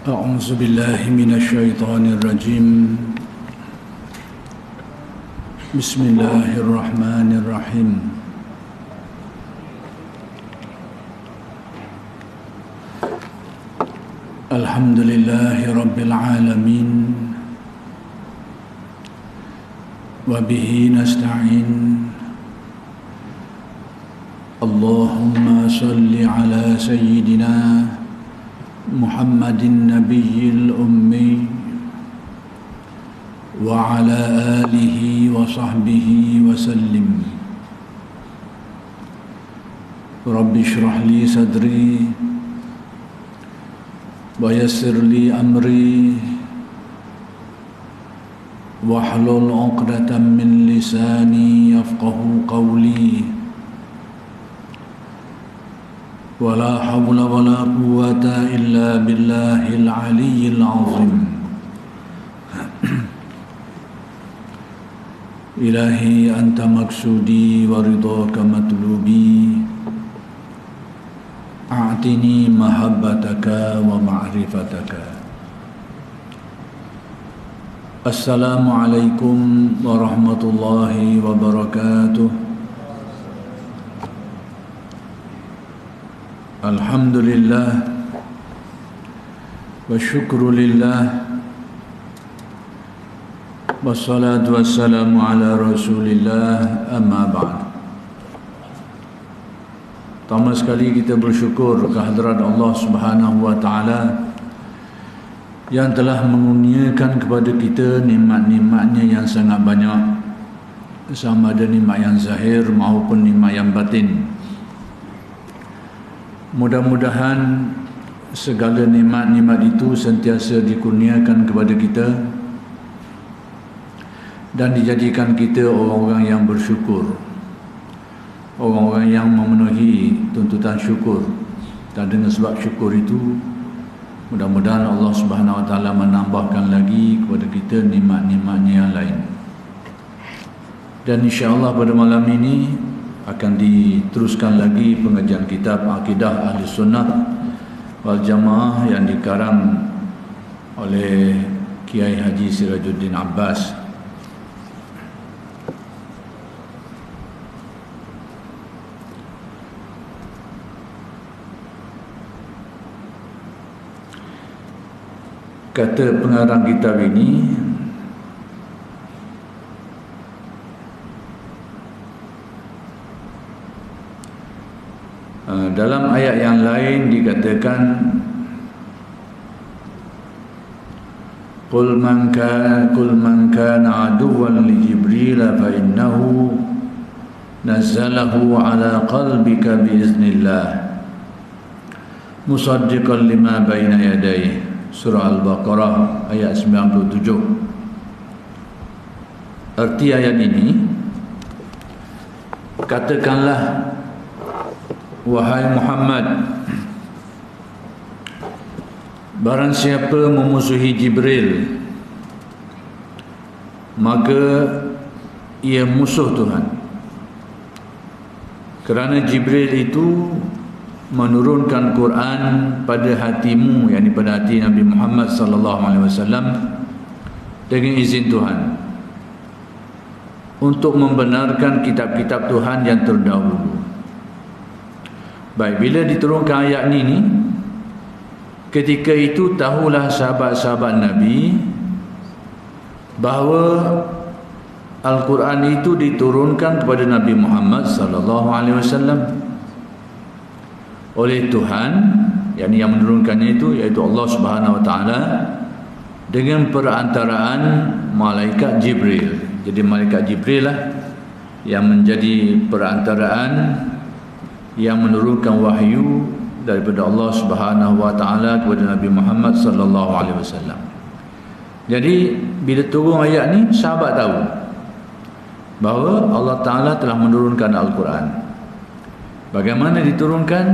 أعوذ بالله من الشيطان الرجيم بسم الله الرحمن الرحيم الحمد لله رب العالمين وبه نستعين اللهم صل على سيدنا محمد النبي الأمي وعلى آله وصحبه وسلم رب اشرح لي صدري ويسر لي أمري واحلل عقدة من لساني يفقه قولي ولا حول ولا قوة إلا بالله العلي العظيم إلهي أنت مقصودي ورضاك مطلوبي أعطني محبتك ومعرفتك السلام عليكم ورحمة الله وبركاته Alhamdulillah wa syukru lillah wassalatu wassalamu ala rasulillah amma ba'd. Pertama sekali kita bersyukur kehadrat Allah Subhanahu wa taala yang telah mengurniakan kepada kita nikmat-nikmatnya yang sangat banyak, sama ada nikmat yang zahir maupun nikmat yang batin. Mudah-mudahan segala nikmat-nikmat itu sentiasa dikurniakan kepada kita dan dijadikan kita orang-orang yang bersyukur, orang-orang yang memenuhi tuntutan syukur. Dan dengan sebab syukur itu, mudah-mudahan Allah Subhanahu wa taala menambahkan lagi kepada kita nikmat-nikmatnya yang lain. Dan insya-Allah pada malam ini akan diteruskan lagi pengajian kitab Akidah Ahli Sunnah wal Jamaah yang dikarang oleh Kiai Haji Sirajuddin Abbas. Kata pengarang kitab ini, dalam ayat yang lain dikatakan Qul man kana aduwwan li Jibril fa innahu nazzalahu ala qalbika bi iznillah musaddiqan lima baina yadayhi. Surah Al-Baqarah ayat 97. Arti ayat ini, katakanlah wahai Muhammad, barang siapa memusuhi Jibril, maka ia musuh Tuhan. Kerana Jibril itu menurunkan Quran pada hatimu, yakni pada hati Nabi Muhammad sallallahu alaihi wasallam dengan izin Tuhan, untuk membenarkan kitab-kitab Tuhan yang terdahulu. Baik, bila diturunkan ayat ini, ketika itu tahulah sahabat-sahabat Nabi bahawa Al-Quran itu diturunkan kepada Nabi Muhammad sallallahu alaihi wasallam oleh Tuhan, yakni yang menurunkannya itu iaitu Allah Subhanahu wa taala, dengan perantaraan malaikat Jibril. Jadi malaikat Jibril lah yang menjadi perantaraan yang menurunkan wahyu daripada Allah Subhanahu wa taala kepada Nabi Muhammad sallallahu alaihi wasallam. Jadi bila turun ayat ni, sahabat tahu bahawa Allah taala telah menurunkan Al-Quran. Bagaimana diturunkan?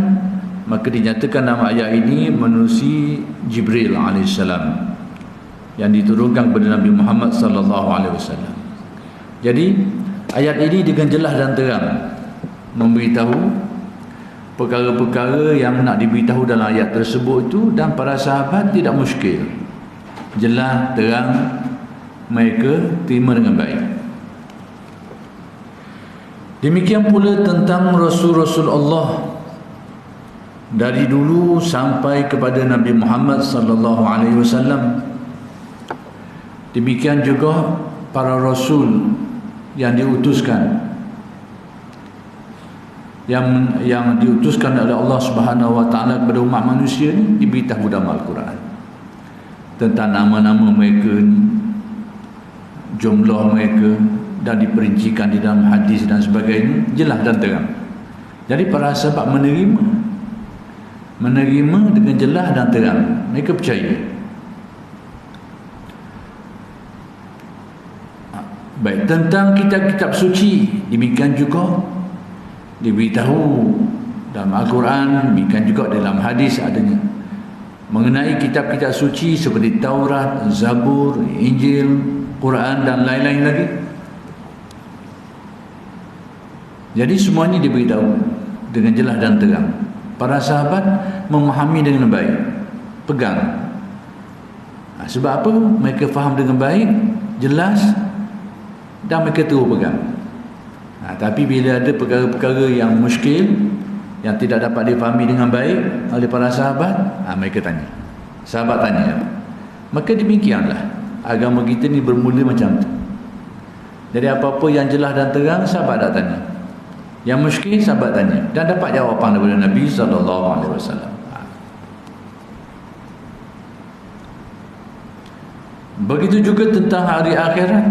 Maka dinyatakan dalam ayat ini menerusi Jibril alaihissalam yang diturunkan kepada Nabi Muhammad sallallahu alaihi wasallam. Jadi ayat ini dengan jelas dan terang memberitahu perkara-perkara yang nak diberitahu dalam ayat tersebut itu, dan para sahabat tidak muskil, jelas, terang, mereka terima dengan baik. Demikian pula tentang Rasul-Rasul Allah dari dulu sampai kepada Nabi Muhammad sallallahu alaihi wasallam. Demikian juga para rasul yang diutuskan, yang diutuskan oleh Allah Subhanahu wa taala kepada umat manusia ni, diberitahu dalam Al-Quran tentang nama-nama mereka ni, jumlah mereka, dan diperincikan di dalam hadis dan sebagainya, jelas dan terang. Jadi para sahabat menerima dengan jelas dan terang, mereka percaya. Baik, tentang kitab-kitab suci, demikian juga diberitahu dalam Al-Quran, demikian juga dalam hadis adanya mengenai kitab-kitab suci seperti Taurat, Zabur, Injil, Quran dan lain-lain lagi. Jadi semua ini diberitahu dengan jelas dan terang. Para sahabat memahami dengan baik, pegang. Sebab apa? Mereka faham dengan baik, jelas, dan mereka terus pegang. Tapi bila ada perkara-perkara yang muskil, yang tidak dapat difahami dengan baik oleh para sahabat, mereka tanya. Sahabat tanya. Maka demikianlah agama kita ni bermula macam tu. Jadi apa-apa yang jelas dan terang, sahabat dah tanya. Yang muskil, sahabat tanya, dan dapat jawapan daripada Nabi SAW. Begitu juga tentang hari akhirat,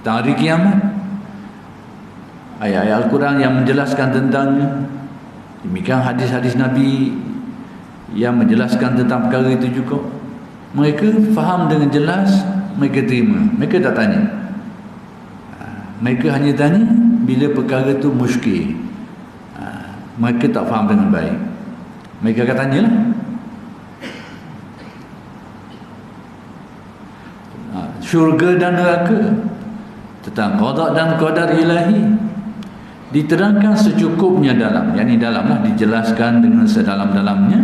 tentang hari kiamat. Ayat-ayat Al-Quran yang menjelaskan tentangnya, demikian hadis-hadis Nabi yang menjelaskan tentang perkara itu juga. Mereka faham dengan jelas, mereka terima, mereka tak tanya. Mereka hanya tanya bila perkara itu muskil, mereka tak faham dengan baik, mereka akan tanyalah. Syurga dan neraka, tentang qada dan qadar ilahi, diterangkan secukupnya dalam, yakni dalamlah, dijelaskan dengan sedalam-dalamnya.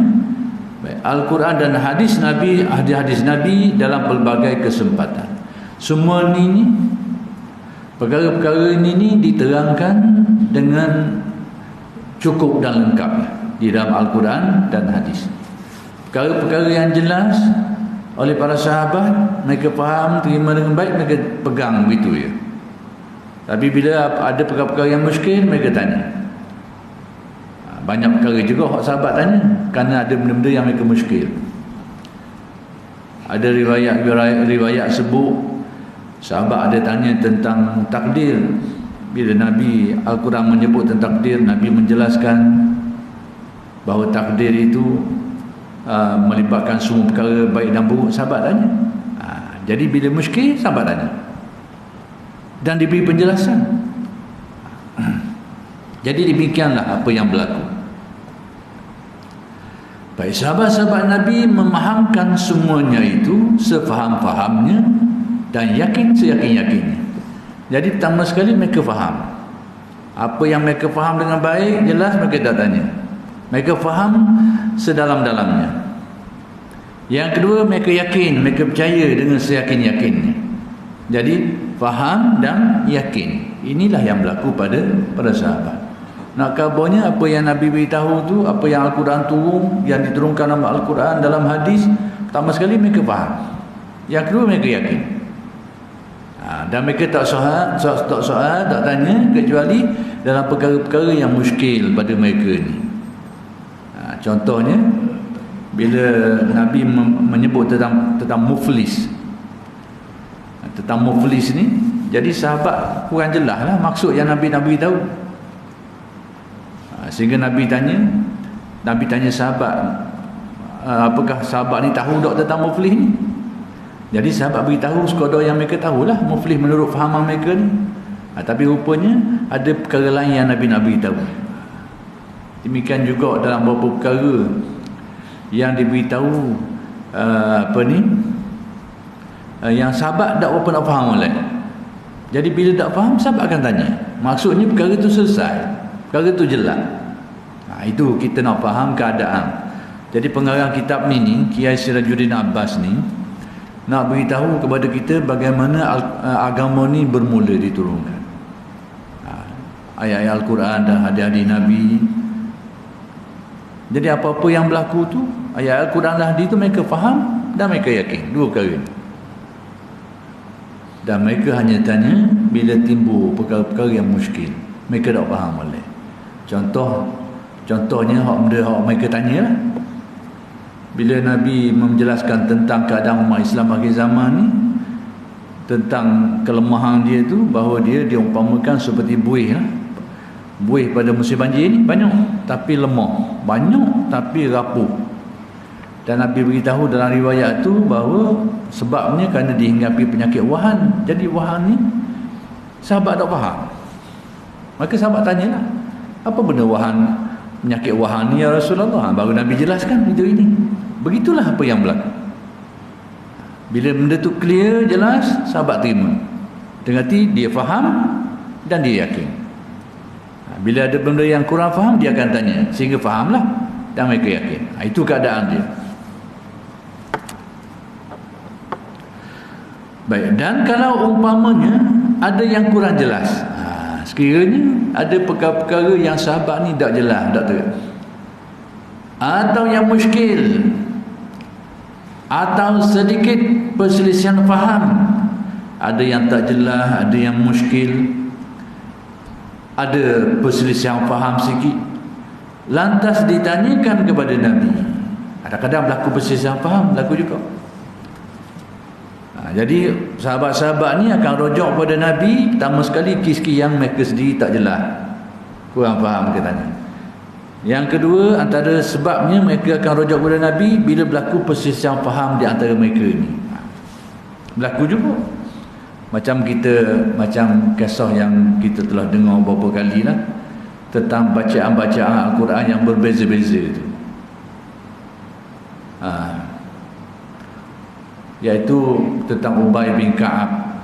Baik, Al-Quran dan hadis Nabi, hadis Nabi dalam pelbagai kesempatan. Semua ini, perkara-perkara ini diterangkan dengan cukup dan lengkap di dalam Al-Quran dan hadis. Perkara-perkara yang jelas oleh para sahabat, mereka faham, terima dengan baik, mereka pegang begitu ya. Tapi bila ada perkara-perkara yang muskil, mereka tanya. Banyak perkara juga sahabat tanya, kerana ada benda-benda yang mereka muskil. Ada riwayat sebut sahabat ada tanya tentang takdir. Bila Nabi Al-Quran menyebut tentang takdir, Nabi menjelaskan bahawa takdir itu melibatkan semua perkara baik dan buruk. Sahabat tanya. Jadi bila muskil, sahabat tanya dan diberi penjelasan. Jadi demikianlah apa yang berlaku. Baik, sahabat-sahabat Nabi memahamkan semuanya itu sefaham-fahamnya dan yakin seyakin-yakinnya. Jadi pertama sekali mereka faham. Apa yang mereka faham dengan baik, jelas, mereka tak tanya. Mereka faham sedalam-dalamnya. Yang kedua, mereka yakin, mereka percaya dengan seyakin-yakinnya. Jadi faham dan yakin. Inilah yang berlaku pada sahabat. Nak kabarnya apa yang Nabi beritahu tu, apa yang Al-Quran turun, yang diturunkan dalam Al-Quran, dalam hadis, pertama sekali mereka faham. Yang kedua, mereka yakin. Dan mereka tak soal, tak tanya, kecuali dalam perkara-perkara yang muskil pada mereka ni. Contohnya, bila Nabi menyebut tentang muflis, tentang muflis ni, jadi sahabat kurang jelas lah maksud yang Nabi tahu. Sehingga Nabi tanya sahabat, apakah sahabat ni tahu tak tentang muflis ni? Jadi sahabat beritahu sekadar yang mereka tahulah muflis menurut fahaman mereka ni. Tapi rupanya ada perkara lain yang Nabi tahu. Demikian juga dalam beberapa perkara yang diberitahu yang sahabat tak berapa nak faham oleh. Jadi bila tak faham, sahabat akan tanya. Maksudnya perkara itu selesai, perkara itu jelas. Itu kita nak faham keadaan. Jadi pengarang kitab ni Kiai Sirajuddin Abbas ni nak beritahu kepada kita bagaimana agama ni bermula diturunkan. Ayat-ayat Al-Quran dan hadis-hadis Nabi. Jadi apa-apa yang berlaku tu, ayat Al-Quran dan hadis tu mereka faham dan mereka yakin. Dua perkara ni. Dan mereka hanya tanya bila timbul perkara-perkara yang muskil. Mereka tak faham boleh. Contohnya benda mereka tanya lah. Bila Nabi menjelaskan tentang keadaan umat Islam akhir zaman ni, tentang kelemahan dia tu, bahawa dia diumpamakan seperti buih lah. Buih pada musim banjir ni banyak tapi lemah, banyak tapi rapuh. Dan Nabi beritahu dalam riwayat tu bahawa sebabnya kerana dihinggapi penyakit wahan. Jadi wahan ni sahabat tak faham. Maka sahabat tanyalah, apa benda wahan, penyakit wahan ni ya Rasulullah? Baru Nabi jelaskan itu ini. Begitulah apa yang berlaku. Bila benda tu clear, jelas, sahabat terima. Dengan arti dia faham dan dia yakin. Bila ada benda yang kurang faham, dia akan tanya sehingga fahamlah dan mereka yakin. Itu keadaan dia. Baik, dan kalau umpamanya ada yang kurang jelas, sekiranya ada perkara-perkara yang sahabat ni tak jelas, tak tahu, atau yang muskil, atau sedikit perselisihan faham, ada yang tak jelas, ada yang muskil, ada perselisihan faham sikit, lantas ditanyakan kepada Nabi. Kadang-kadang berlaku perselisihan faham, berlaku juga. Jadi sahabat-sahabat ni akan rujuk pada Nabi. Pertama sekali kes-kes yang mereka sendiri tak jelas, kurang faham katanya. Yang kedua, antara sebabnya mereka akan rujuk pada Nabi bila berlaku perselisihan faham di antara mereka ni. Berlaku juga. Macam kisah yang kita telah dengar beberapa kali lah, tentang bacaan-bacaan Al-Quran yang berbeza-beza tu. Iaitu tentang Ubay bin Ka'ab,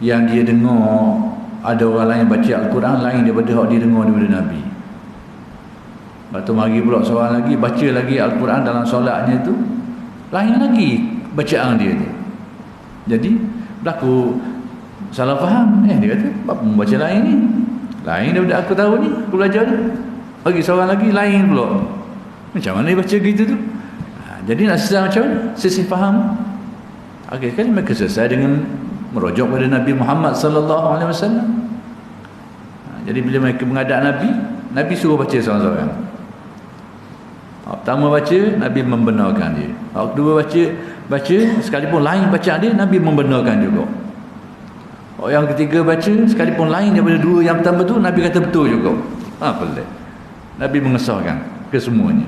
yang dia dengar ada orang lain baca Al-Quran lain daripada yang dia dengar daripada Nabi. Lepas tu mari pula seorang lagi baca lagi Al-Quran dalam solatnya tu, lain lagi bacaan dia tu. Jadi berlaku salah faham. Dia kata, apa membaca lain ni, lain daripada aku tahu ni, aku belajar ni. Bagi seorang lagi lain pula. Macam mana dia baca gitu tu? Jadi nak selesai macam mana? Sisi faham. Akhirnya mereka selesai dengan merujuk pada Nabi Muhammad sallallahu alaihi wasallam. Jadi bila mereka menghadap Nabi suruh baca seorang-seorang. Pertama baca, Nabi membenarkan dia. Kedua baca sekalipun lain bacaan dia, Nabi membenarkan juga. Yang ketiga baca sekalipun lain daripada dua yang pertama tu, Nabi kata betul juga. Pelik. Nabi mengesahkan kesemuanya.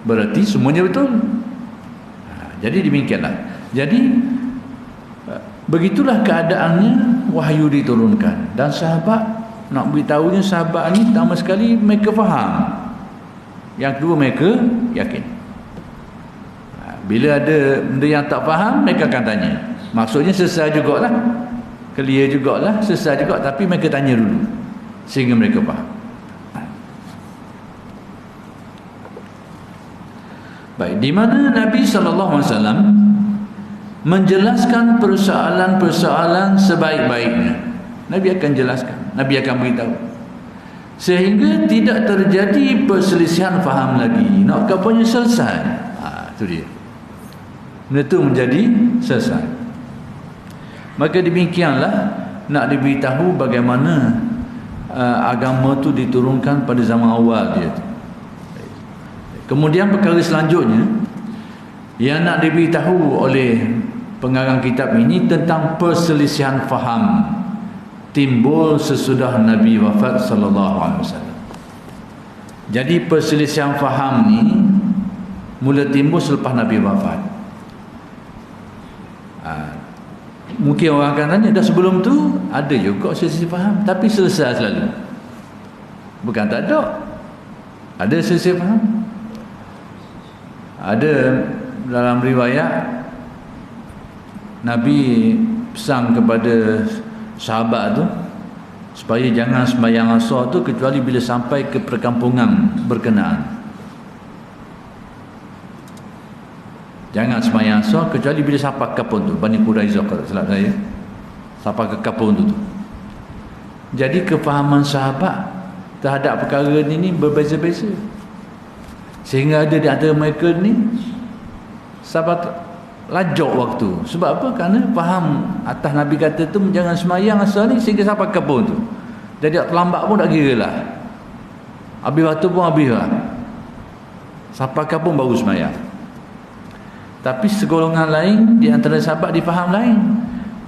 Berarti semuanya betul. Jadi demikianlah. Jadi begitulah keadaannya wahyu diturunkan. Dan sahabat, nak beritahunya sahabat ni pertama sekali mereka faham. Yang kedua mereka yakin. Bila ada benda yang tak faham, mereka akan tanya. Maksudnya selesai jugalah, clear jugalah, selesai juga, tapi mereka tanya dulu sehingga mereka faham. Baik, di mana Nabi sallallahu alaihi wasallam menjelaskan persoalan-persoalan sebaik-baiknya. Nabi akan jelaskan, Nabi akan beritahu, sehingga tidak terjadi perselisihan faham lagi. Nak kapanya selesai. Itu dia. Benda itu menjadi selesai. Maka demikianlah nak diberitahu bagaimana agama itu diturunkan pada zaman awal dia. Kemudian perkara selanjutnya yang nak diberitahu oleh pengarang kitab ini tentang perselisihan faham timbul sesudah Nabi wafat sallallahu alaihi wasallam. Jadi perselisihan faham ni mula timbul selepas Nabi wafat. Mungkin orang akan tanya, dah sebelum tu ada juga selisih faham, tapi selesai selalu. Bukan tak ada. Ada selisih faham. Ada dalam riwayat Nabi pesan kepada sahabat tu, supaya jangan sembahyang asar tu kecuali bila sampai ke perkampungan berkenaan. Jangan sembahyang asar kecuali bila sampai ke kampung tu. Bani Quraizah kalau tak salah saya, sampai ke kampung tu. Jadi kefahaman sahabat terhadap perkara ni berbeza-beza, sehingga ada di antara mereka ni sahabat lajak waktu. Sebab apa? Kerana faham atas Nabi kata tu jangan sembahyang asar ni sehingga sampai ke kampung tu. Jadi terlambat pun tak kira lah, habis waktu pun habis lah, sampai kampung baru sembahyang. Tapi segolongan lain di antara sahabat difaham lain.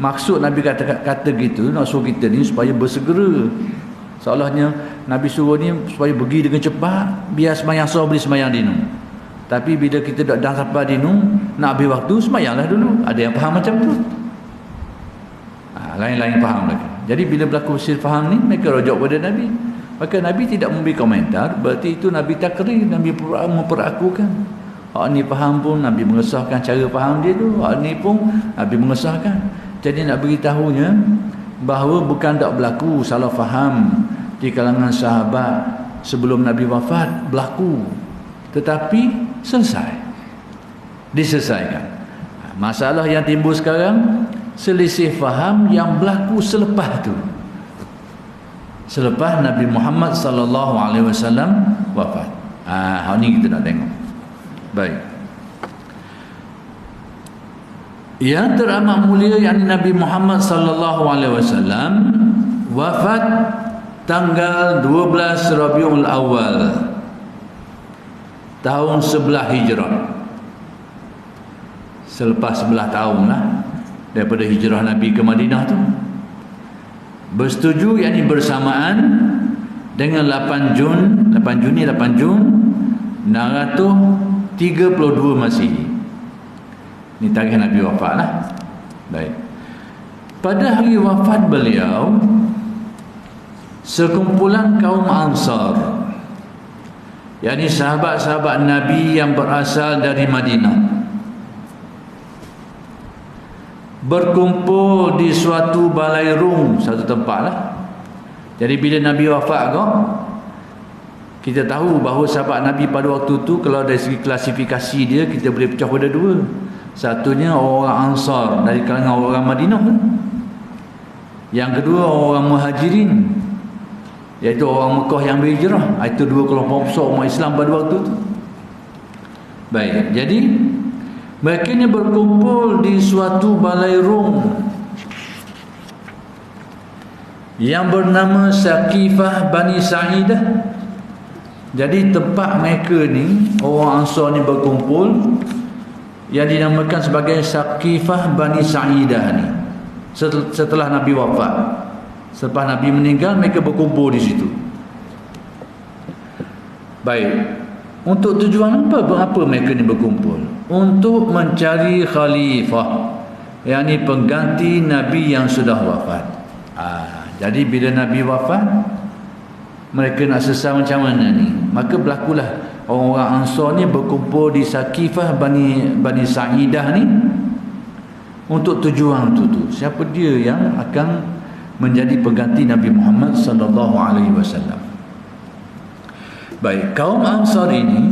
Maksud Nabi kata gitu, nak suruh kita ni supaya bersegera. Seolahnya Nabi suruh ni supaya pergi dengan cepat, biar sembahyang asar boleh sembahyang dinu. Tapi bila kita dah sampai dinu, nak habis waktu, sembahyanglah dulu. Ada yang faham macam tu, lain-lain faham lagi. Jadi bila berlaku sir faham ni, mereka rujuk pada Nabi. Maka Nabi tidak memberi komentar. Berarti itu Nabi takrir, Nabi memperakukan. Hak ni faham pun Nabi mengesahkan cara faham dia tu, hak ni pun Nabi mengesahkan. Jadi nak beritahunya bahawa bukan tak berlaku salah faham di kalangan sahabat sebelum Nabi wafat, berlaku, tetapi diselesaikan. Masalah yang timbul sekarang selisih faham yang berlaku selepas tu, selepas Nabi Muhammad sallallahu alaihi wasallam wafat. Hal ni kita nak tengok. Baik. Yang teramat mulia yang Nabi Muhammad sallallahu alaihi wasallam wafat tanggal 12 Rabiul Awal tahun 11 Hijrah. Selepas 11 tahun lah daripada hijrah Nabi ke Madinah tu. Bersetuju yakni bersamaan dengan 8 Juni 632 Masihi. Ini tarikh Nabi wafat lah. Baik. Pada hari wafat beliau, sekumpulan kaum Ansar, yakni sahabat-sahabat Nabi yang berasal dari Madinah, berkumpul di suatu balairung, satu tempat lah. Jadi bila Nabi wafat kau, kita tahu bahawa sahabat Nabi pada waktu tu, kalau dari segi klasifikasi dia, kita boleh pecah pada dua. Satunya orang Ansar dari kalangan orang Madinah, yang kedua orang Muhajirin, iaitu orang Mekah yang berhijrah. Itu dua kelompok besar umat Islam pada waktu tu. Baik, jadi mereka ni berkumpul di suatu balairung yang bernama Saqifah Bani Sa'idah. Jadi tempat mereka ni, orang Ansar ni berkumpul, yang dinamakan sebagai Saqifah Bani Sa'idah ni. Setelah Nabi wafat, selepas Nabi meninggal, mereka berkumpul di situ. Baik. Untuk tujuan apa? Berapa mereka ni berkumpul? Untuk mencari khalifah, yakni pengganti Nabi yang sudah wafat. Jadi bila Nabi wafat, mereka nak selesai macam mana ni? Maka berlakulah orang-orang Ansar ni berkumpul di Saqifah Bani Sa'idah ni untuk tujuan tu. Siapa dia yang akan menjadi pengganti Nabi Muhammad sallallahu alaihi wasallam. Baik, kaum Ansar ini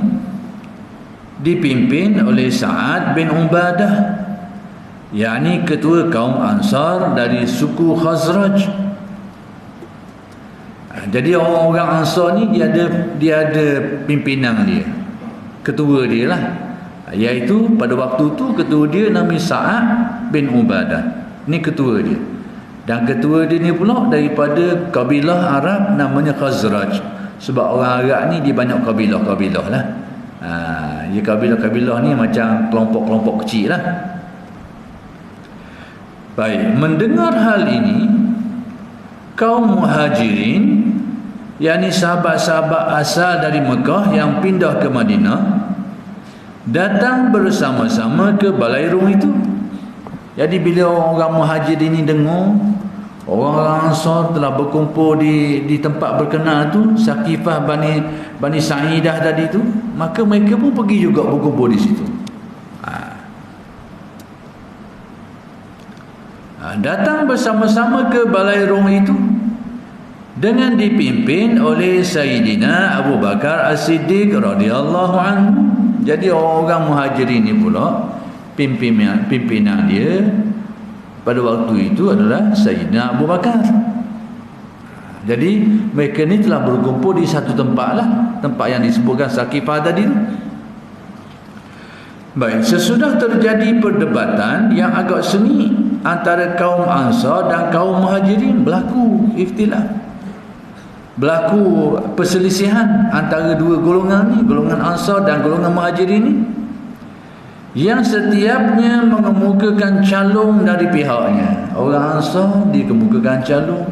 dipimpin oleh Sa'ad bin Ubadah, yakni ketua kaum Ansar dari suku Khazraj. Jadi orang-orang Ansar ni dia ada pimpinan dia, ketua dia lah, iaitu pada waktu tu ketua dia nama Sa'ad bin Ubadah. Ni ketua dia, dan ketua dia ni pula daripada kabilah Arab namanya Khazraj. Sebab orang Arab ni dia banyak kabilah-kabilah lah. Ya, kabilah-kabilah ni macam kelompok-kelompok kecil lah. Baik, mendengar hal ini, kaum Muhajirin, yakni sahabat-sahabat asal dari Mekah yang pindah ke Madinah, datang bersama-sama ke balairung itu. Jadi bila orang Muhajirin ini dengar orang Ansar telah berkumpul di tempat berkenaan tu, Saqifah Bani Sa'idah tadi tu, maka mereka pun pergi juga berkumpul di situ. Datang bersama-sama ke balairung itu, dengan dipimpin oleh Sayyidina Abu Bakar As-Siddiq radhiyallahu anhu. Jadi orang Muhajirin ni pula pimpinan dia pada waktu itu adalah Sayyidina Abu Bakar. Jadi mereka ni telah berkumpul di satu tempat lah, tempat yang disebutkan Saqifah tadi. Baik, sesudah terjadi perdebatan yang agak sengit antara kaum Ansar dan kaum Muhajirin, berlaku ikhtilaf, berlaku perselisihan antara dua golongan ni, golongan Ansar dan golongan Muhajirin ni, yang setiapnya mengemukakan calon dari pihaknya. Orang Ansar dia kemukakan calon,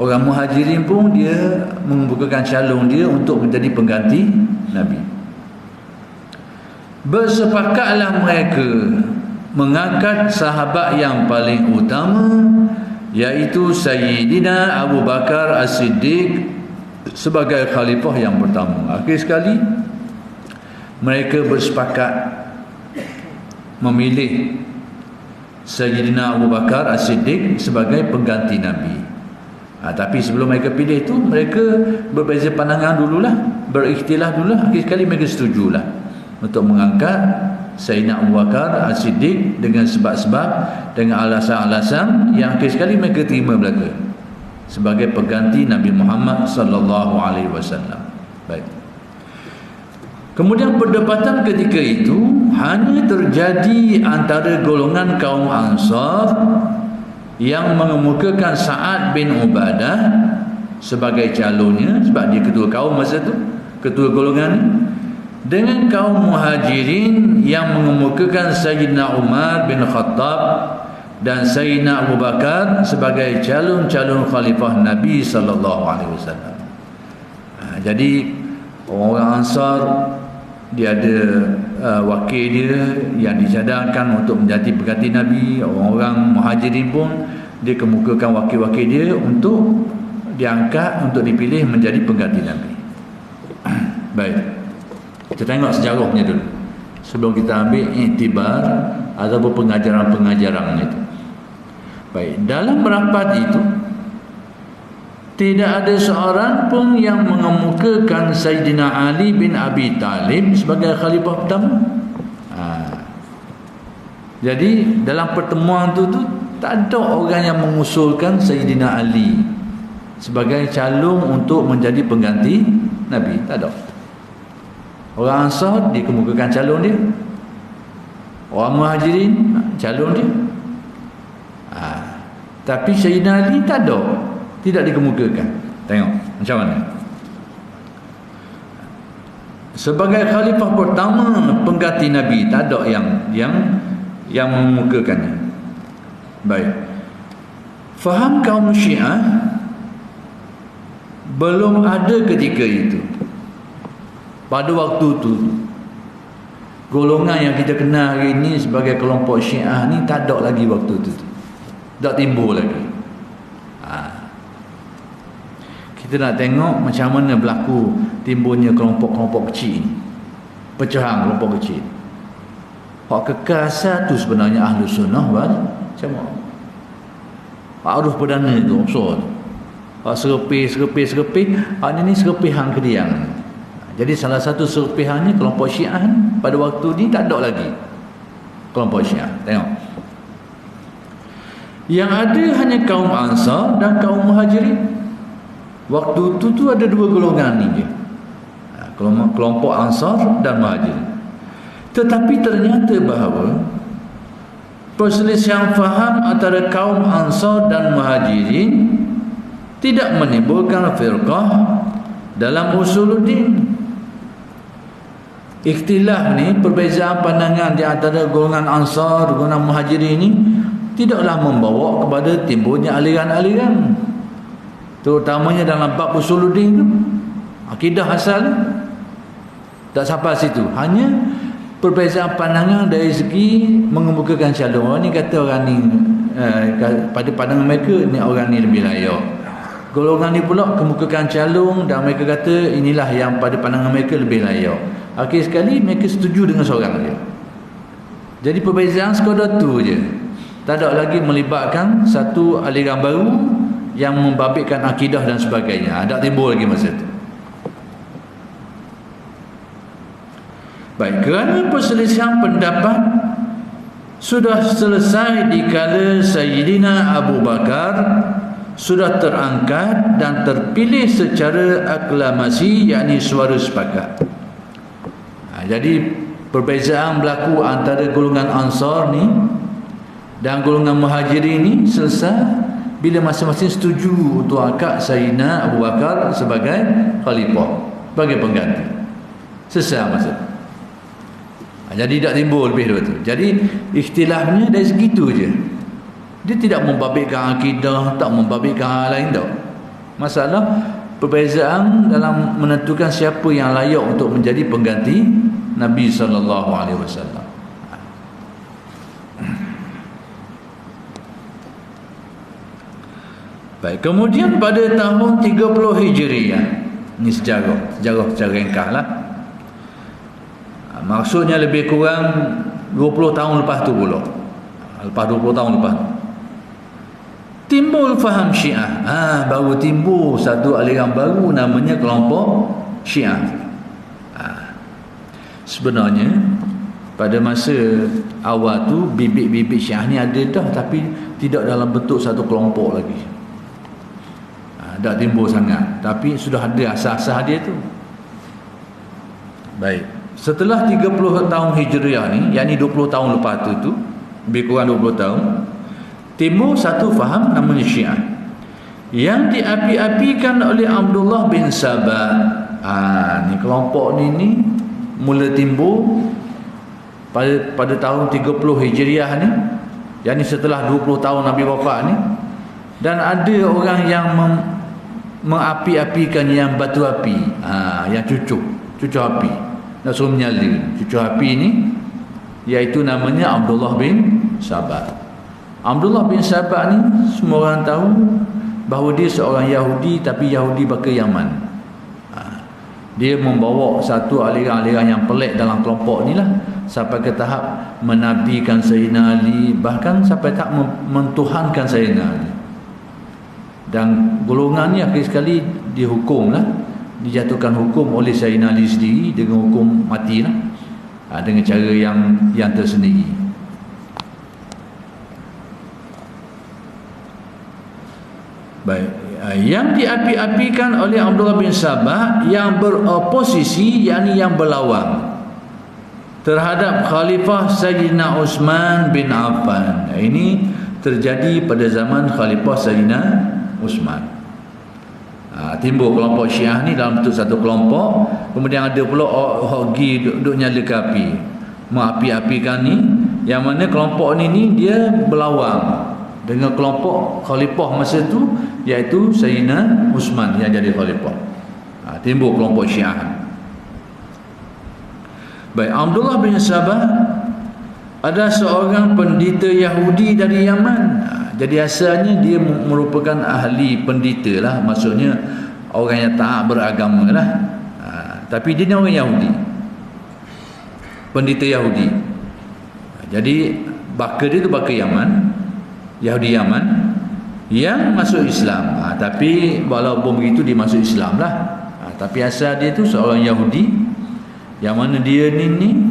orang Muhajirin pun dia mengemukakan calon dia untuk menjadi pengganti Nabi. Bersepakatlah mereka mengangkat sahabat yang paling utama, iaitu Sayyidina Abu Bakar As-Siddiq sebagai khalifah yang pertama. Akhir sekali mereka bersepakat memilih Sayyidina Abu Bakar As-Siddiq sebagai pengganti Nabi. Tapi sebelum mereka pilih tu, mereka berbeza pandangan dululah, berikhtilaf dululah. Akhir sekali mereka setujulah untuk mengangkat Sayyidina Abu Bakar As-Siddiq dengan sebab-sebab, dengan alasan-alasan yang akhir sekali mereka terima belaka sebagai pengganti Nabi Muhammad sallallahu alaihi wasallam. Baik. Kemudian perdebatan ketika itu hanya terjadi antara golongan kaum Ansar yang mengemukakan Sa'ad bin Ubadah sebagai calonnya, sebab dia ketua kaum masa tu, ketua golongan ni, dengan kaum Muhajirin yang mengemukakan Sayyidina Umar bin Khattab dan Sayyidina Abu Bakar sebagai calon-calon khalifah Nabi sallallahu alaihi wasallam. Jadi orang Ansar dia ada wakil dia yang dicadangkan untuk menjadi pengganti Nabi. Orang-orang Muhajirin pun dia kemukakan wakil-wakil dia untuk diangkat, untuk dipilih menjadi pengganti Nabi. Baik, kita tengok sejarahnya dulu sebelum kita ambil iktibar ataupun pengajaran-pengajaran itu. Baik, dalam rapat itu tidak ada seorang pun yang mengemukakan Sayyidina Ali bin Abi Talib sebagai khalifah pertama. Jadi dalam pertemuan tu tak ada orang yang mengusulkan Sayyidina Ali sebagai calon untuk menjadi pengganti Nabi. Tak ada. Orang Ansar dikemukakan calon dia, orang Muhajirin calon dia. Tapi Sayyidina Ali tak ada, tidak dikemukakan. Tengok macam mana. Sebagai khalifah pertama pengganti Nabi, tak ada yang mengemukakannya. Baik. Faham kaum Syiah belum ada ketika itu. Pada waktu tu, golongan yang kita kenal hari ini sebagai kelompok Syiah ni tak ada lagi waktu tu. Tak timbul lagi. Kita nak tengok macam mana berlaku timbulnya kelompok-kelompok kecil ni, pecahan kelompok kecil. Hak kekal asal tu sebenarnya Ahlus Sunnah macam mana? Hak arus perdana tu besar tu. Hak serepih hak ni serepihan kediang. Jadi salah satu serepihannya kelompok Syiah pada waktu ni tak ada lagi kelompok Syiah. Tengok, yang ada hanya kaum Ansar dan kaum Muhajirin. Waktu tu ada dua golongan ni je, kelompok Ansar dan Muhajirin. Tetapi ternyata bahawa perselisihan faham antara kaum Ansar dan Muhajirin tidak menimbulkan firqah dalam usuluddin. Ikhtilaf ni, perbezaan pandangan di antara golongan Ansar, golongan Muhajirin ni tidaklah membawa kepada timbulnya aliran-aliran, terutamanya dalam bab usuluddin tu, akidah asal tak sampai situ. Hanya perbezaan pandangan dari segi mengemukakan calon. Orang ni kata orang ni pada pandangan mereka ni orang ni lebih layak. Golongan ni pula kemukakan calon dan mereka kata inilah yang pada pandangan mereka lebih layak. Akhir sekali mereka setuju dengan seorang dia. Jadi perbezaan sekadar tu je, tak ada lagi melibatkan satu aliran baru yang membabitkan akidah dan sebagainya. Tak timbul lagi masa itu. Baik, kerana perselisihan pendapat sudah selesai dikala Sayyidina Abu Bakar sudah terangkat dan terpilih secara aklamasi, yakni suara sepakat. Jadi perbezaan berlaku antara golongan Ansar ni dan golongan Muhajirin ni selesai bila masing-masing setuju untuk angkat Sayyidina Abu Bakar sebagai khalifah, sebagai pengganti. Selesai masa. Jadi tak timbul lebih daripada tu. Jadi ikhtilafnya dari segitu je. Dia tidak membabitkan akidah, tak membabitkan hal lain tak. Masalah perbezaan dalam menentukan siapa yang layak untuk menjadi pengganti Nabi SAW. Baik, kemudian pada tahun 30 Hijriah, ini sejarah ringkas lah. Maksudnya lebih kurang 20 tahun lepas tu pula. Lepas 20 tahun lepas tu, timbul faham Syiah. Baru timbul satu aliran baru namanya kelompok Syiah. Sebenarnya pada masa awal tu bibit-bibit Syiah ni ada dah, tapi tidak dalam bentuk satu kelompok lagi. Tak timbul sangat, tapi sudah ada asas-asas dia tu. Baik, setelah 30 tahun Hijriah ni, yakni 20 tahun lepas tu lebih kurang 20 tahun, timbul satu faham namanya Syiah yang diapi-apikan oleh Abdullah bin Sabah. Ni kelompok ni mula timbul pada tahun 30 Hijriah ni, yakni setelah 20 tahun Nabi wafat ni. Dan ada orang yang mengapi-apikan yang batu api, yang cucuk api, nak suruh menyala cucuk api ni, iaitu namanya Abdullah bin Sabah. Abdullah bin Sabah ni semua orang tahu bahawa dia seorang Yahudi, tapi Yahudi bakal Yaman. Dia membawa satu aliran-aliran yang pelik dalam kelompok ni lah, sampai ke tahap menabikan Sayyidina Ali, bahkan sampai tak mentuhankan Sayyidina Ali. Dan golongan ni akhir sekali dihukum lah, dijatuhkan hukum oleh Sayyidina Ali sendiri dengan hukum mati lah, dengan cara yang tersendiri. Baik, yang diapi-apikan oleh Abdullah bin Sabah yang beroposisi, yakni yang berlawan terhadap Khalifah Sayyidina Uthman bin Affan. Ini terjadi pada zaman Khalifah Sayyidina Uthman. Timbul kelompok Syiah ni dalam bentuk satu kelompok. Kemudian ada pula orang pergi duduk nyala ke api, mengapi-apikan ni, yang mana kelompok ni dia berlawan dengan kelompok khalifah masa tu, iaitu Sayyidina Uthman yang jadi khalifah. Timbul kelompok Syiah. Baik, Abdullah bin Sabah ada seorang pendeta Yahudi dari Yaman. Jadi asalnya dia merupakan ahli pendeta lah, maksudnya orang yang taat beragama lah. Tapi dia ni orang Yahudi, pendeta Yahudi. Jadi bakal dia tu bakal Yaman, Yahudi Yaman yang masuk Islam. Tapi walaupun begitu dia masuk Islam lah. Tapi asal dia tu seorang Yahudi, yang mana dia ni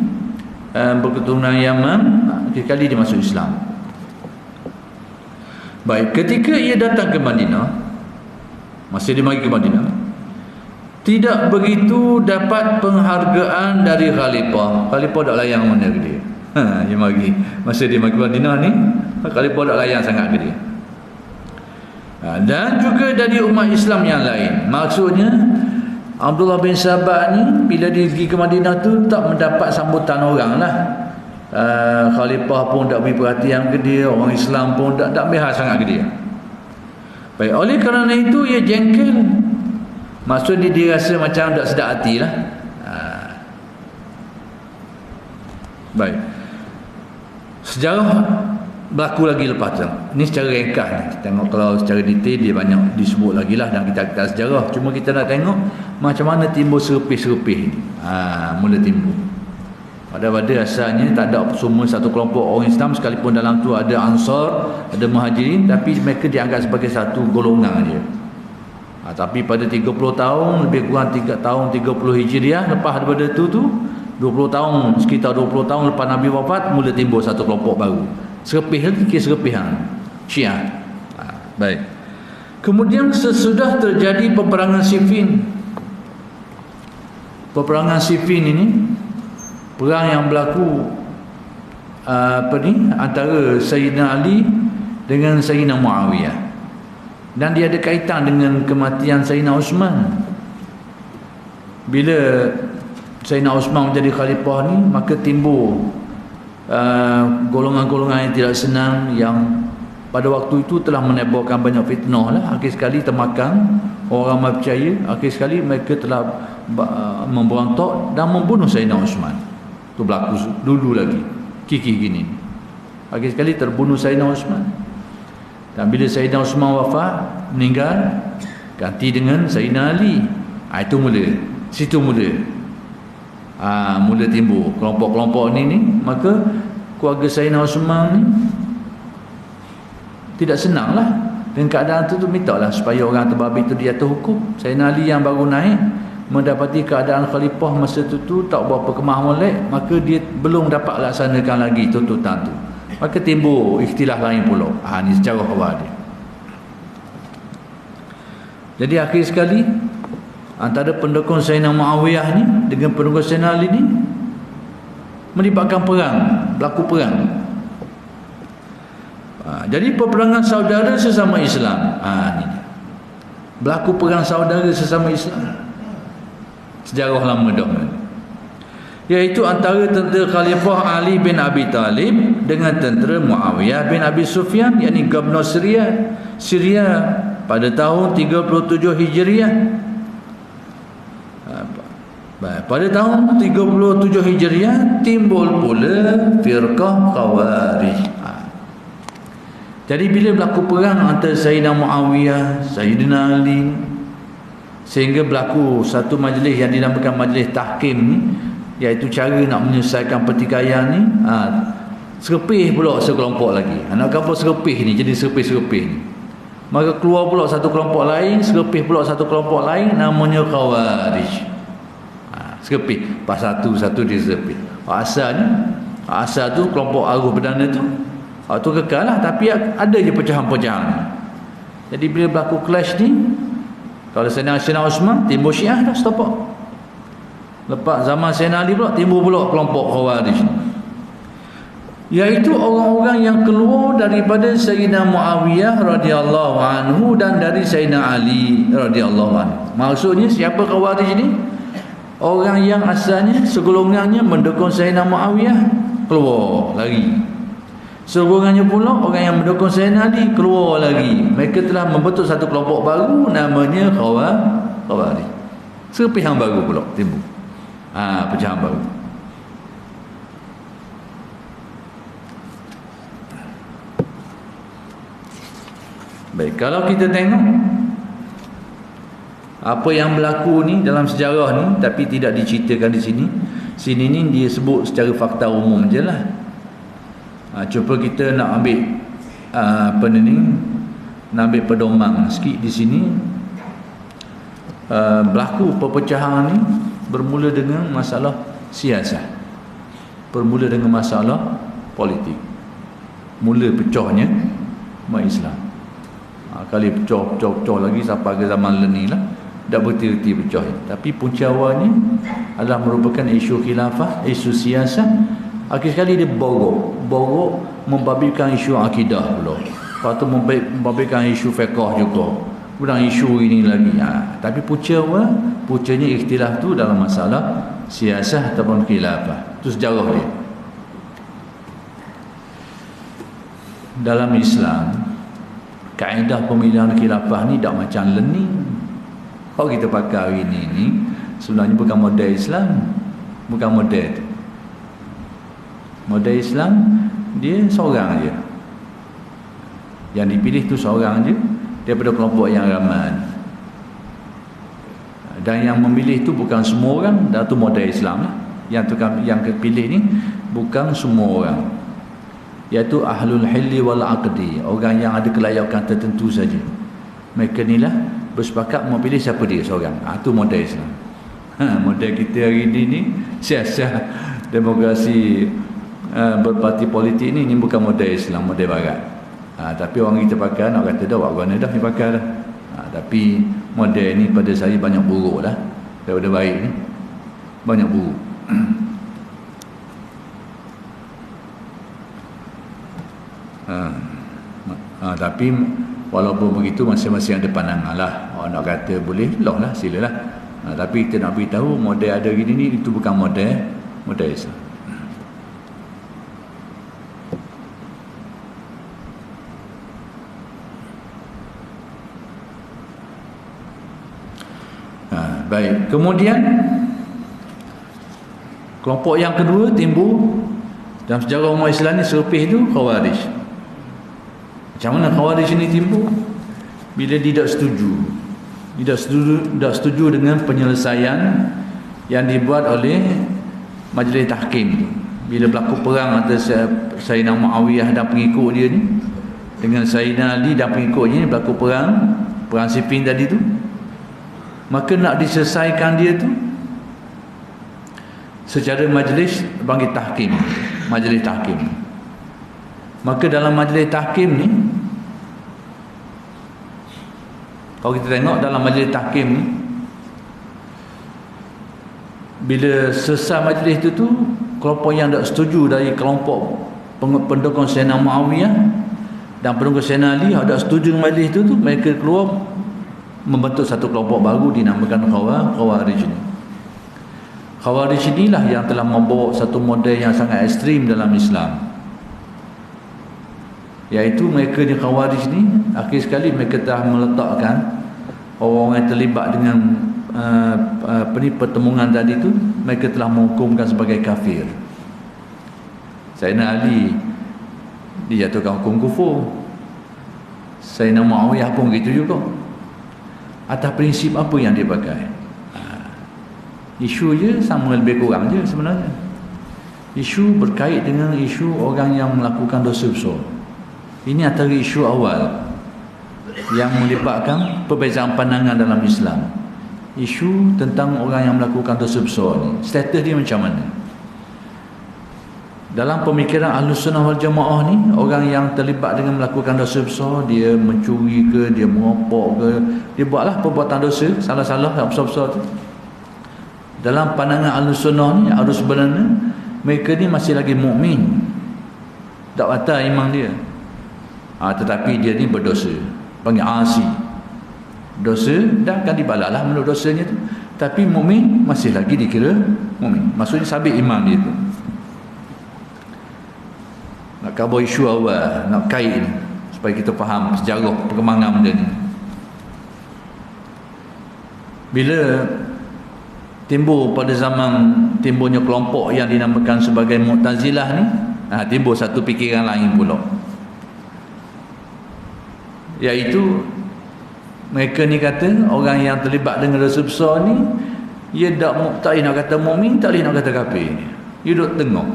berketurunan Yaman, kali dia masuk Islam. Baik, ketika ia datang ke Madinah, masa dia mari ke Madinah, tidak begitu dapat penghargaan dari khalifah. Khalifah tak layan mana ke dia. Dia mari, masa dia mari ke Madinah ni, khalifah tak layan sangat ke dia. Dan juga dari umat Islam yang lain. Maksudnya Abdullah bin Sabah ni bila dia pergi ke Madinah tu tak mendapat sambutan orang lah. Khalifah pun tak beri perhatian ke dia, orang Islam pun tak berhal sangat ke dia. Baik, oleh kerana itu ia jengkel. Maksudnya dia rasa macam tak sedap hati lah. Baik, sejarah berlaku lagi lepas tu. Ini secara ringkas ni. Tengok kalau secara detail dia banyak disebut lagi lah dalam kitab-kitab sejarah. Cuma kita nak tengok macam mana timbul serupih-serupih ni. Mula timbul. pada asalnya tak ada semua satu kelompok orang Islam, sekalipun dalam tu ada Ansar, ada Muhajirin, tapi mereka dianggap sebagai satu golongan je. Tapi pada 30 tahun, lebih kurang 3 tahun 30 Hijriah, lepas daripada tu 20 tahun, sekitar 20 tahun lepas Nabi wafat, mula timbul satu kelompok baru. Serpih lagi ke serpihan Syiah. Baik. Kemudian sesudah terjadi peperangan Siffin. Peperangan Siffin ini perang yang berlaku antara Sayyidina Ali dengan Sayyidina Muawiyah, dan dia ada kaitan dengan kematian Sayyidina Osman. Bila Sayyidina Osman menjadi khalifah ni, maka timbul golongan-golongan yang tidak senang, yang pada waktu itu telah menebarkan banyak fitnah lah. Akhir sekali termakan orang ramai percaya. Akhir sekali mereka telah memberontak dan membunuh Sayyidina Osman. Itu berlaku dulu lagi, kiki gini. Akhir sekali terbunuh Sayyidina Osman. Dan bila Sayyidina Osman wafat, meninggal, ganti dengan Sayyidina Ali. Itu mula, situ mula mula timbul kelompok-kelompok ni. Maka keluarga Sayyidina Osman ni tidak senang lah dengan keadaan tu minta lah supaya orang terbabit tu dia hukum. Sayyidina Ali yang baru naik, mendapati keadaan khalifah masa tu tak berapa kemah molek, maka dia belum dapat laksanakan lagi tuntutan tu. Maka timbul ikhtilaf lain pula. Ni secara awal dia. Jadi akhir sekali antara pendukung Sayyidina Muawiyah ni dengan pendukung Sayyidina Ali ni melibatkan perang, berlaku perang. Jadi peperangan saudara sesama Islam. Ni dia. Berlaku perang saudara sesama Islam. Sejarah lama dah, iaitu antara tentera Khalifah Ali bin Abi Talib dengan tentera Muawiyah bin Abi Sufyan, yakni Gubernur Syria pada tahun 37 Hijriah. Pada tahun 37 Hijriah timbul pula firqah Khawarij. Jadi bila berlaku perang antara Sayyidina Muawiyah, Sayyidina Ali, sehingga berlaku satu majlis yang dinamakan majlis tahkim ni, iaitu cara nak menyelesaikan pertikaian ni. Serpih pula sekelompok lagi. Nak apa serpih ni, jadi serpih-serpih ni. Maka keluar pula satu kelompok lain, serpih pula satu kelompok lain, namanya Khawarij. Serpih, pas satu-satu dia serpih. Asal tu kelompok Arus Perdana tu kekal lah, tapi ada je pecahan-pecahan. Jadi bila berlaku clash ni, kalau Sayyidina Osman timbul Syiah dah, stop. Lepas zaman Sayyidina Ali pula timbul pula kelompok Khawarij, iaitu orang-orang yang keluar daripada Sayyidina Muawiyah radhiyallahu anhu dan dari Sayyidina Ali radhiyallahu anhu. Maksudnya siapa Khawarij ni? Orang yang asalnya segolongannya mendukung Sayyidina Muawiyah, keluar lagi. Segolongannya pula orang yang mendukung Sayyidina Ali, keluar lagi. Mereka telah membentuk satu kelompok baru, namanya Khawarij. Serpihan baru pula timbul. Pecahan baru. Baik, kalau kita tengok apa yang berlaku ni dalam sejarah ni, tapi tidak diceritakan di sini. Sini ni dia sebut secara fakta umum je lah. Cuba kita nak ambil nak ambil pedoman sikit di sini. Berlaku perpecahan ni bermula dengan masalah siasat, bermula dengan masalah politik. Mula pecahnya umat Islam. Kali pecah lagi sampai ke zaman Lenin lah, dah berhenti pecah. Tapi punca awalnya adalah merupakan isu khilafah, isu siasat. Akhir sekali dia borok membabitkan isu akidah pula. Lepas tu membabitkan isu fiqh juga. Kemudian isu ini lagi. Tapi puncanya ikhtilaf tu dalam masalah siasah ataupun khilafah. Itu sejarah dia. Dalam Islam, kaedah pemilihan khilafah ni tak macam Lenin. Kalau kita pakai hari ni sebenarnya bukan model Islam, bukan model tu. Model Islam dia seorang je, yang dipilih tu seorang je daripada kelompok yang ramai, dan yang memilih tu bukan semua orang. Dan tu model Islam lah. yang kepilih ni bukan semua orang, iaitu ahlul hilli wal aqdi, orang yang ada kelayakan tertentu saja. Mereka ni lah bersepakat mau pilih siapa dia seorang. Itu model Islam. Model kita hari ini siasat demokrasi berparti politik ni bukan model Islam, model barat. Tapi orang kita pakai, nak kata dah buat guna dah ni pakai dah. Tapi model ni pada saya banyak buruk lah daripada baik ni, banyak buruk. Tapi walaupun begitu masing-masing ada pandangan lah. Orang nak kata boleh, lah silalah. Tapi kita nak beritahu model ada gini ni, itu bukan model Islam. Baik, kemudian kelompok yang kedua timbul dalam sejarah umat Islam ni serpih tu Khawarij. Macam mana Khawarij ini timbul? Bila tidak setuju dengan penyelesaian yang dibuat oleh Majlis Tahkim tu. Bila berlaku perang antara Sayyidina Muawiyah dan pengikut dia ni dengan Sayyidina Ali dan pengikut dia ni, berlaku perang Siffin tadi tu, maka nak diselesaikan dia tu secara majlis panggil tahkim, majlis tahkim. Maka dalam majlis tahkim ni, kalau kita tengok dalam majlis tahkim ni, bila selesai majlis tu kelompok yang tak setuju dari kelompok pendukung Sayyidina Muawiyah dan pendukung Sayyidina Ali yang tak setuju dengan majlis tu, mereka keluar membentuk satu kelompok baru dinamakan Khawarij ni. Khawarij inilah yang telah membawa satu model yang sangat ekstrim dalam Islam, iaitu mereka ni Khawarij ni akhir sekali mereka telah meletakkan orang yang terlibat dengan pertemuan tadi tu, mereka telah menghukumkan sebagai kafir. Sayyidina Ali dijatuhkan hukum kufur, Sayyidina Muawiyah pun gitu juga. Atas prinsip apa yang dia pakai? Isu je sama lebih kurang je sebenarnya. Isu berkait dengan isu orang yang melakukan dosa besar. Ini antara isu awal yang melibatkan perbezaan pandangan dalam Islam. Isu tentang orang yang melakukan dosa besar ni, status dia macam mana? Dalam pemikiran Ahlus Sunnah wal Jamaah ni, orang yang terlibat dengan melakukan dosa besar, dia mencuri ke, dia merampok ke, dia buatlah perbuatan dosa, salah-salah yang besar-besar tu. Dalam pandangan Ahlus Sunnah ni, harus sebenarnya mereka ni masih lagi mukmin, tak batal iman dia. Tetapi dia ni berdosa, panggil asi. Dosa dah akan dibalaslah menurut dosanya tu, tapi mukmin masih lagi dikira mukmin. Maksudnya sabit iman dia tu. Nak cover isu awal, nak kait ni supaya kita faham sejarah perkembangan benda ni. Bila timbul pada zaman timbulnya kelompok yang dinamakan sebagai Mu'tazilah ni, timbul satu fikiran lain pula, iaitu mereka ni kata orang yang terlibat dengan dosa besar ni, dia tak boleh nak kata mukmin, tak boleh nak kata kafir, dia duduk tengah.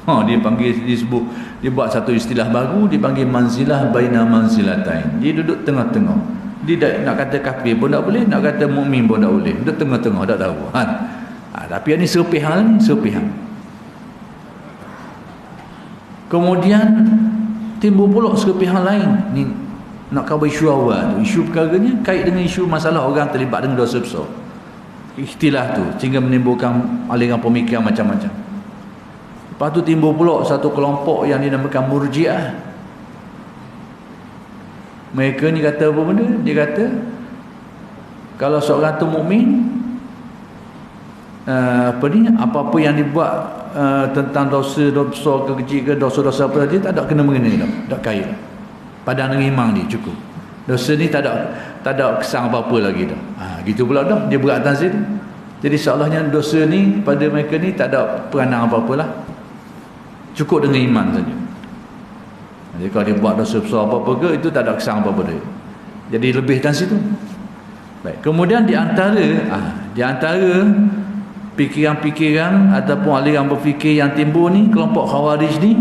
Dia panggil, disebut, dia buat satu istilah baru, dia panggil manzilah baina manzilatain. Dia duduk tengah-tengah. Dia nak kata kafir pun tak boleh, nak kata mukmin pun tak boleh. Duduk tengah-tengah, tak tahu. Tapi yang ni serpihan ni, serpihan. Kemudian timbul pula serpihan lain ni, nak cover isu awal tu. Isu perkaranya kait dengan isu masalah orang terlibat dengan dosa besar. Ikhtilaf tu sehingga menimbulkan aliran pemikiran macam-macam. Lepas tu timbul pula satu kelompok yang dinamakan Murji'ah. Mereka ni kata apa benda? Dia kata kalau seorang tu mukmin, apa-apa yang dibuat tentang dosa besar ke kecil ke, dosa-dosa apa saja, tak ada kena mengena dah, tak kait. Padang dengan iman ni cukup. Dosa ni tak ada kesan apa-apa lagi dah. Gitu pula dah, dia berat atas situ. Jadi seolahnya dosa ni pada mereka ni tak ada peranan apa-apalah. Cukup dengan iman saja. Jadi kalau dia buat dosa besar apa-apa ke, itu tak ada kesan apa-apa dia. Jadi lebih dari situ. Baik. Kemudian di antara fikiran-fikiran ataupun aliran berfikir yang timbul ni, kelompok Khawarij ni,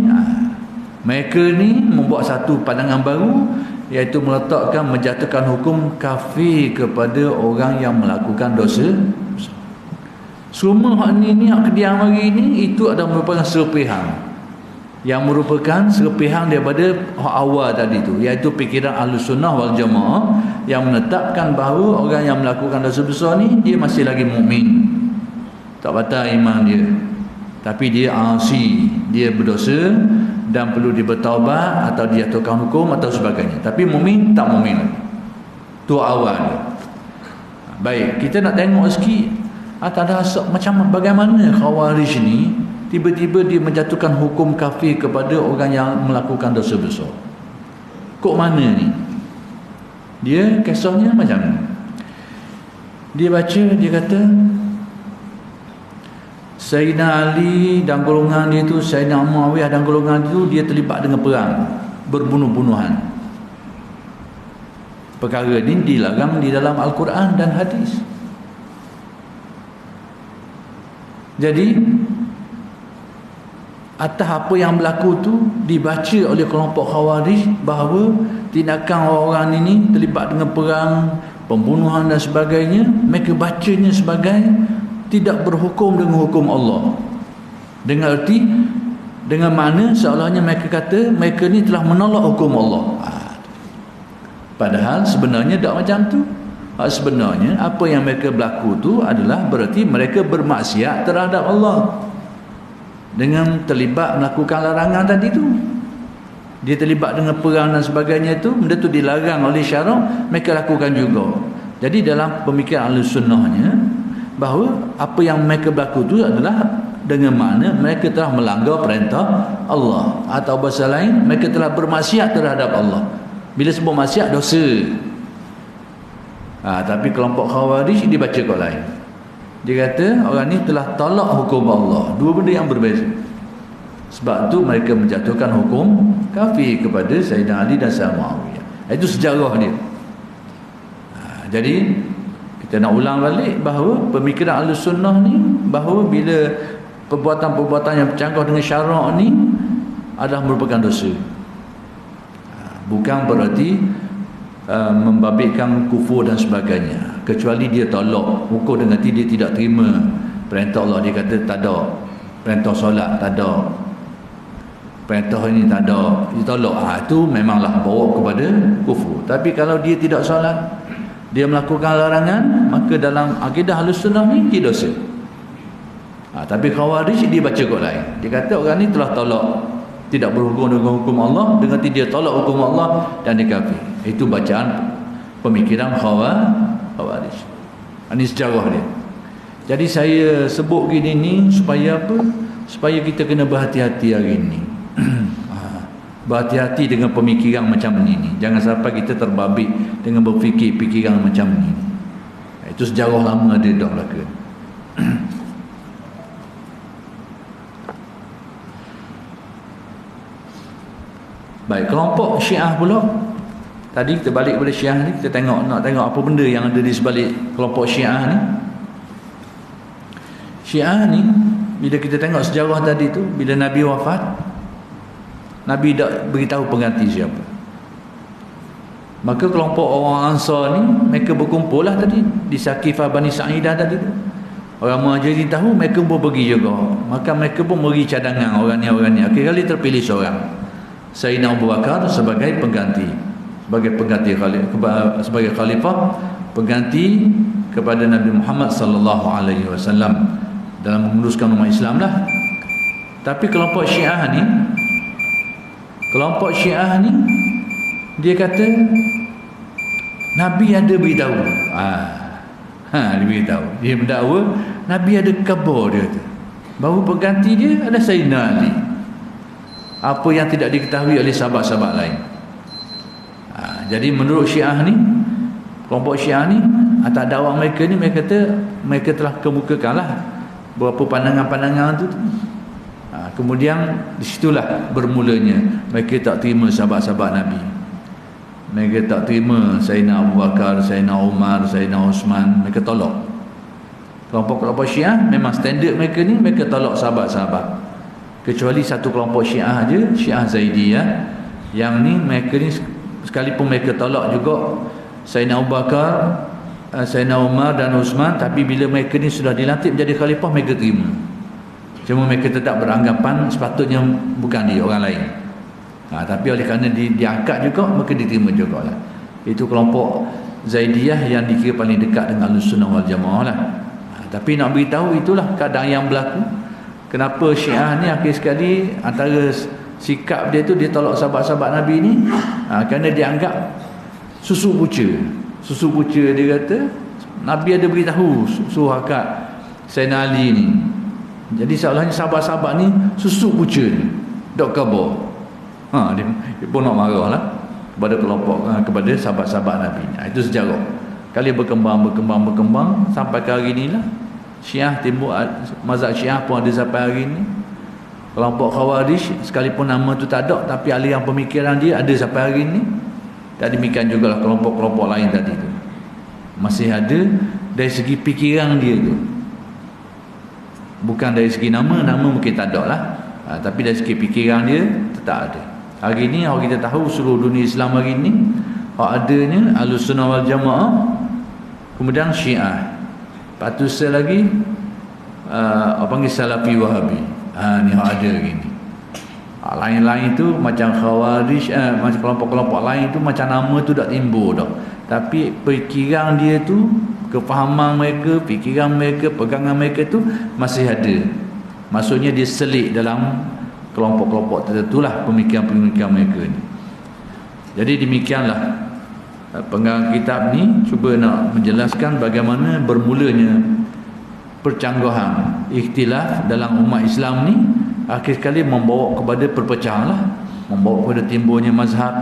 mereka ni membuat satu pandangan baru, iaitu meletakkan menjatuhkan hukum kafir kepada orang yang melakukan dosa. Semua hak ni hak kediam hari ni, itu adalah merupakan serpihan, yang merupakan serpihan daripada hak awal tadi tu, iaitu fikiran Ahlus Sunnah wal Jamaah yang menetapkan bahawa orang yang melakukan dosa besar ni dia masih lagi mukmin, tak batal iman dia, tapi dia asi, dia berdosa dan perlu bertaubat atau dijatuhkan hukum atau sebagainya, tapi mukmin tak mukmin lagi. Tu awal dia. Baik, kita nak tengok sikit ada macam bagaimana Khawarij ni tiba-tiba dia menjatuhkan hukum kafir kepada orang yang melakukan dosa besar. Kok mana ni? Dia kisahnya macam ni. Dia baca, dia kata Sayyidina Ali dan golongan dia tu, Sayyidina Muawiyah dan golongan dia tu, dia terlibat dengan perang, berbunuh-bunuhan. Perkara ini dilarang di dalam Al-Quran dan hadis. Jadi atas apa yang berlaku tu dibaca oleh kelompok Khawarij bahawa tindakan orang ini terlibat dengan perang, pembunuhan dan sebagainya, mereka bacanya sebagai tidak berhukum dengan hukum Allah. Dengan arti, dengan makna seolahnya mereka kata mereka ni telah menolak hukum Allah. Padahal sebenarnya tak macam tu. Sebenarnya apa yang mereka berlaku tu adalah berarti mereka bermaksiat terhadap Allah dengan terlibat melakukan larangan tadi tu. Dia terlibat dengan perang dan sebagainya tu, benda tu dilarang oleh syarak, mereka lakukan juga. Jadi dalam pemikiran Ahlus Sunnahnya bahawa apa yang mereka berlaku tu adalah dengan makna mereka telah melanggar perintah Allah, atau bahasa lain mereka telah bermaksiat terhadap Allah. Bila sebut maksiat, dosa. Tapi kelompok Khawarij dibaca kau lain. Dia kata orang ni telah tolak hukum Allah. Dua benda yang berbeza. Sebab tu mereka menjatuhkan hukum kafir kepada Sayyidina Ali dan Sayyidina Muawiyah. Itu sejarah dia. Jadi kita nak ulang balik bahawa pemikiran Ahlus Sunnah ni bahawa bila perbuatan-perbuatan yang bercanggah dengan syarak ni adalah merupakan dosa. Bukan berarti membabitkan kufur dan sebagainya, kecuali dia tolak hukum dengan dia tidak terima perintah Allah. Dia kata tak ada perintah solat, tak ada perintah ini, tak ada, dia tolak. Itu memanglah bawa kepada kufur. Tapi kalau dia tidak solat, dia melakukan larangan, maka dalam akidah Ahlus Sunnah ni dia dosa. Tapi Khawarij dia baca kot lain. Dia kata orang ni telah tolak, tidak berhukum dengan hukum Allah, dengan dia tolak hukum Allah dan dia kafir. Itu bacaan pemikiran Khawarij. Ini sejarah dia. Jadi saya sebut gini ni supaya apa? Supaya kita kena berhati-hati hari ini. Berhati-hati dengan pemikiran macam ni. Jangan sampai kita terbabit dengan berfikir pikiran macam ni. Itu sejarah lama dia dah belaka. Baik, kelompok Syiah pula. Tadi kita balik pada Syiah ni, kita nak tengok apa benda yang ada di sebalik kelompok Syiah ni. Syiah ni, bila kita tengok sejarah tadi tu, bila Nabi wafat, Nabi tak beritahu pengganti siapa. Maka kelompok orang Ansar ni, mereka berkumpul lah tadi di Saqifah Bani Sa'idah tadi tu. Orang Muhajirin tahu, mereka pun pergi juga. Maka mereka pun beri cadangan orang ni. Akhir kali terpilih seorang, Sayyidina Abu Bakar sebagai pengganti, sebagai khalifah, pengganti kepada Nabi Muhammad sallallahu alaihi wasallam dalam menguruskan umat Islam lah. Tapi kelompok Syiah ni dia kata Nabi ada beritahu. Dia beritahu, dia mendakwa Nabi ada khabar dia tu bahawa pengganti dia adalah Sayyidina Ali. Apa yang tidak diketahui oleh sahabat-sahabat lain. Jadi menurut Syiah ni, kelompok Syiah ni, atas dakwah mereka ni, mereka kata mereka telah kemukakanlah beberapa pandangan-pandangan tu. Kemudian disitulah bermulanya mereka tak terima sahabat-sahabat Nabi. Mereka tak terima Sayyidina Abu Bakar, Sayyidina Umar, Sayyidina Osman. Mereka tolak. Kelompok-kelompok Syiah memang standard mereka ni, mereka tolak sahabat-sahabat. Kecuali satu kelompok Syiah aja, Syiah Zaidiyah, yang ni mereka ni sekalipun mereka tolak juga Sayyidina Abu Bakar, Sayyidina Umar dan Uthman, tapi bila mereka ni sudah dilantik menjadi khalifah, mereka terima. Cuma mereka tetap beranggapan sepatutnya bukan dia, orang lain. Tapi oleh kerana diangkat juga, maka diterima juga lah. Itu kelompok Zaidiyah yang dikira paling dekat dengan Ahlussunnah wal Jamaah lah. Tapi nak beritahu itulah keadaan yang berlaku. Kenapa Syiah ni akhir sekali antara sikap dia tu, dia tolak sahabat-sahabat Nabi ni kerana dia anggap susu buca. Susu buca, dia kata Nabi ada beritahu suruh akad Sayyidina Ali ni. Jadi seolahnya sahabat-sahabat ni susu buca ni, dok khabar. Dia pun nak marah lah kepada kelompok, kepada sahabat-sahabat Nabi. Itu sejarah. Kali berkembang sampai ke hari ni lah. Syiah timbul, mazhab Syiah pun ada sampai hari ni. Kelompok Khawarij sekalipun nama tu tak ada, tapi aliran pemikiran dia ada sampai hari ni. Tak demikian jugalah kelompok-kelompok lain tadi tu. Masih ada dari segi fikiran dia tu. Bukan dari segi nama mungkin tak ada lah. Tapi dari segi fikiran dia tetap ada. Hari ni kalau kita tahu seluruh dunia Islam hari ni, adanya Ahlussunnah wal Jamaah, kemudian Syiah. Lepas tu lagi panggil Salafi Wahabi. Ni ada gini. Lain-lain tu macam Khawarij, macam kelompok-kelompok lain tu macam nama tu dah timbul dah. Tapi fikiran dia tu, kefahaman mereka, fikiran mereka, pegangan mereka tu masih ada. Maksudnya dia selit dalam kelompok-kelompok tertentu lah pemikiran-pemikiran mereka ni. Jadi demikianlah pengarang kitab ni cuba nak menjelaskan bagaimana bermulanya percanggahan ikhtilaf dalam umat Islam ni, akhir sekali membawa kepada perpecahan lah, membawa kepada timbulnya mazhab,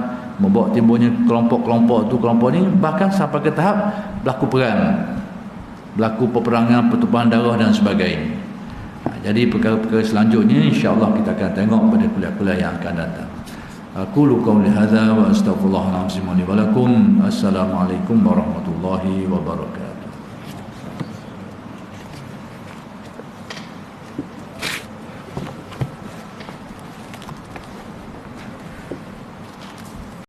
membawa timbulnya kelompok-kelompok tu, kelompok ni, bahkan sampai ke tahap berlaku perang, berlaku peperangan, pertumpahan darah dan sebagainya. Jadi perkara-perkara selanjutnya insya-Allah kita akan tengok pada kuliah-kuliah yang akan datang. Aqulu qawli hadza wa astaghfirullahal azim li wa lakum. Assalamualaikum warahmatullahi wabarakatuh.